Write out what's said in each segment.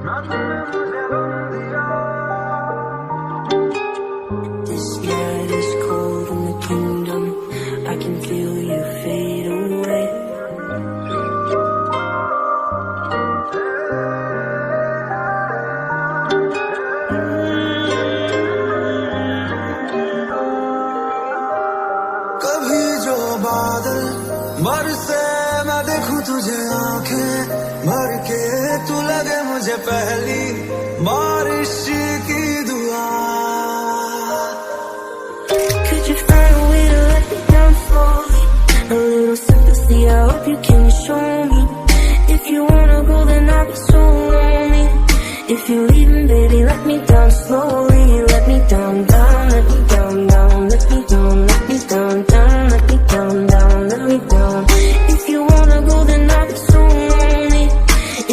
This night is cold in the kingdom. I can feel you fade away. कभी जो बादल बरसे मैं देखूं तुझे आंखें भर के, तू लगे मुझे पहली बारिश की दुआ. Could you find a way to let me down slowly? A little sympathy, I hope you can show me. If you wanna go, then I'll be so lonely. If you're leaving, baby, let me down slowly. Let me down, down, let me down, down, let me down, let me down, down, let me down, down, let me down. If you wanna go, then I'll be so lonely.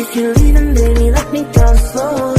If you're leaving, baby, let me down slowly.